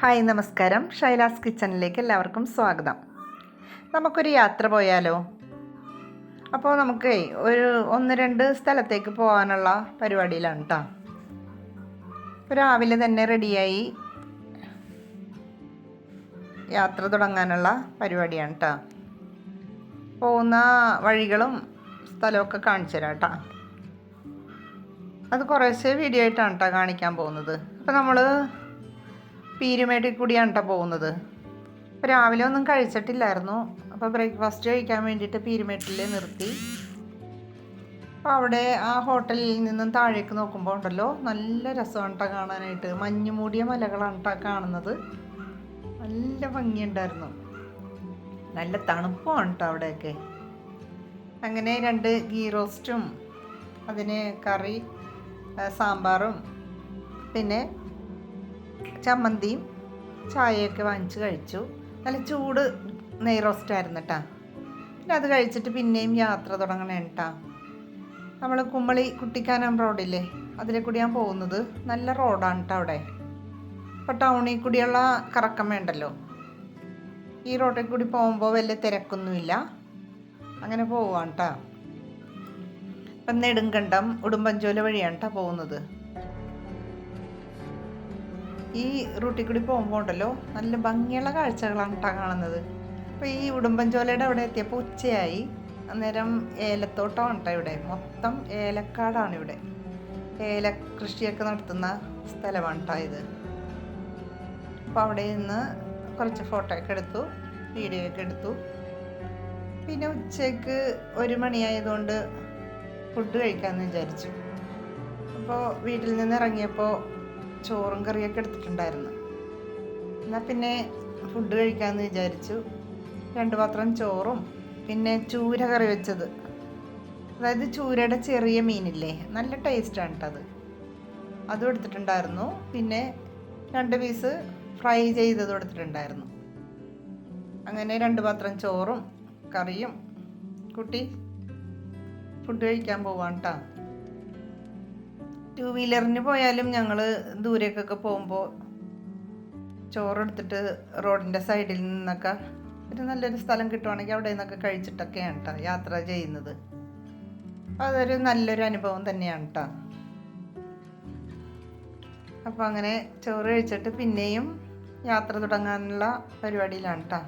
Hi നമസ്കാരം. ഷൈലാസ് കിച്ചണിലേക്ക് എല്ലാവർക്കും സ്വാഗതം. നമുക്കൊരു യാത്ര പോയാലോ? അപ്പോൾ നമുക്ക് ഒരു 1-2 സ്ഥലത്തേക്ക് പോകാനുള്ള പരിപാടിയിലാണ് കേട്ടോ. രാവിലെ തന്നെ റെഡിയായി യാത്ര തുടങ്ങാനുള്ള പരിപാടിയാണ് കേട്ടോ. പോകുന്ന വഴികളും സ്ഥലമൊക്കെ കാണിച്ചു തരാം കേട്ടോ. അത് കുറേശ്ശെ വീഡിയോ ആയിട്ടാണ് കേട്ടോ കാണിക്കാൻ പോകുന്നത്. അപ്പോൾ നമ്മൾ പീരുമേട്ടിൽ കൂടിയാണ് കേട്ടോ പോകുന്നത്. അപ്പോൾ രാവിലെ ഒന്നും കഴിച്ചിട്ടില്ലായിരുന്നു. അപ്പോൾ ബ്രേക്ക്ഫാസ്റ്റ് കഴിക്കാൻ വേണ്ടിയിട്ട് പീരുമേട്ടിൽ നിർത്തി. അപ്പോൾ അവിടെ ആ ഹോട്ടലിൽ നിന്നും താഴേക്ക് നോക്കുമ്പോൾ ഉണ്ടല്ലോ നല്ല രസമാണ് കേട്ടോ കാണാനായിട്ട്. മഞ്ഞ് മൂടിയ മലകളാണ് കേട്ടോ കാണുന്നത്. നല്ല ഭംഗിയുണ്ടായിരുന്നു. നല്ല തണുപ്പുമാണ് കേട്ടോ അവിടെയൊക്കെ. അങ്ങനെ 2 ഗീ റോസ്റ്റും അതിന് കറി, സാമ്പാറും പിന്നെ ചമ്മന്തിയും ചായയൊക്കെ വാങ്ങിച്ച് കഴിച്ചു. നല്ല ചൂട് നെയ് റോസ്റ്റായിരുന്നു കേട്ടോ. പിന്നെ അത് കഴിച്ചിട്ട് പിന്നെയും യാത്ര തുടങ്ങണേ കേട്ടോ. നമ്മൾ കുമ്മളി കുട്ടിക്കാനം റോഡില്ലേ, അതിലെ കൂടിയാണ് പോകുന്നത്. നല്ല റോഡാണ് കേട്ടോ അവിടെ. ഇപ്പോൾ ടൗണിൽ കൂടിയുള്ള കറക്കം വേണ്ടല്ലോ. ഈ റോഡിൽ കൂടി പോകുമ്പോൾ വലിയ തിരക്കൊന്നുമില്ല. അങ്ങനെ പോവാണ് കേട്ടോ. ഇപ്പം നെടുങ്കണ്ടം ഉടുമ്പൻചോല വഴിയാണ് കേട്ടോ പോകുന്നത്. ഈ റൂട്ടിൽ കൂടി പോകുമ്പോൾ ഉണ്ടല്ലോ നല്ല ഭംഗിയുള്ള കാഴ്ചകളാണ് കേട്ടോ കാണുന്നത്. അപ്പോൾ ഈ ഉടുമ്പൻചോലയുടെ അവിടെ എത്തിയപ്പോൾ ഉച്ചയായി. അന്നേരം ഏലത്തോട്ടമാണ് കേട്ടോ ഇവിടെ. മൊത്തം ഏലക്കാടാണ് ഇവിടെ. ഏല കൃഷിയൊക്കെ നടത്തുന്ന സ്ഥലമാണ് കേട്ടോ ഇത്. അപ്പോൾ അവിടെ നിന്ന് കുറച്ച് ഫോട്ടോ ഒക്കെ എടുത്തു, വീഡിയോ ഒക്കെ എടുത്തു. പിന്നെ ഉച്ചയ്ക്ക് 1 മണിയായതുകൊണ്ട് ഫുഡ് കഴിക്കാമെന്ന് വിചാരിച്ചു. അപ്പോൾ വീട്ടിൽ നിന്ന് ഇറങ്ങിയപ്പോൾ ചോറും കറിയൊക്കെ എടുത്തിട്ടുണ്ടായിരുന്നു. എന്നാൽ പിന്നെ ഫുഡ് കഴിക്കാമെന്ന് വിചാരിച്ചു. 2 പാത്രം ചോറും പിന്നെ ചൂര കറി വെച്ചത്, അതായത് ചൂരയുടെ ചെറിയ മീനില്ലേ, നല്ല ടേസ്റ്റാണ് കേട്ടോ അതും എടുത്തിട്ടുണ്ടായിരുന്നു. പിന്നെ 2 പീസ് ഫ്രൈ ചെയ്തതും എടുത്തിട്ടുണ്ടായിരുന്നു. അങ്ങനെ 2 പാത്രം ചോറും കറിയും കൂട്ടി ഫുഡ് കഴിക്കാൻ പോവാണ് കേട്ടോ. 2 വീലറിന് പോയാലും ഞങ്ങൾ ദൂരേക്കൊക്കെ പോകുമ്പോൾ ചോറെടുത്തിട്ട് റോഡിൻ്റെ സൈഡിൽ നിന്നൊക്കെ ഒരു നല്ലൊരു സ്ഥലം കിട്ടുവാണെങ്കിൽ അവിടെ നിന്നൊക്കെ കഴിച്ചിട്ടൊക്കെയാണ് കേട്ടോ യാത്ര ചെയ്യുന്നത്. അതൊരു നല്ലൊരു അനുഭവം തന്നെയാണ് കേട്ടോ. അപ്പോൾ അങ്ങനെ ചോറ് കഴിച്ചിട്ട് പിന്നെയും യാത്ര തുടങ്ങാനുള്ള പരിപാടിയിലാണ് കേട്ടോ.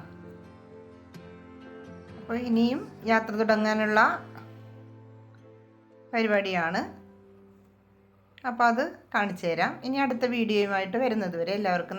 അപ്പോൾ ഇനിയും യാത്ര തുടങ്ങാനുള്ള പരിപാടിയാണ്. അപ്പോൾ അത് കാണിച്ചു തരാം. ഇനി അടുത്ത വീഡിയോയുമായിട്ട് വരുന്നത് വരെ എല്ലാവർക്കും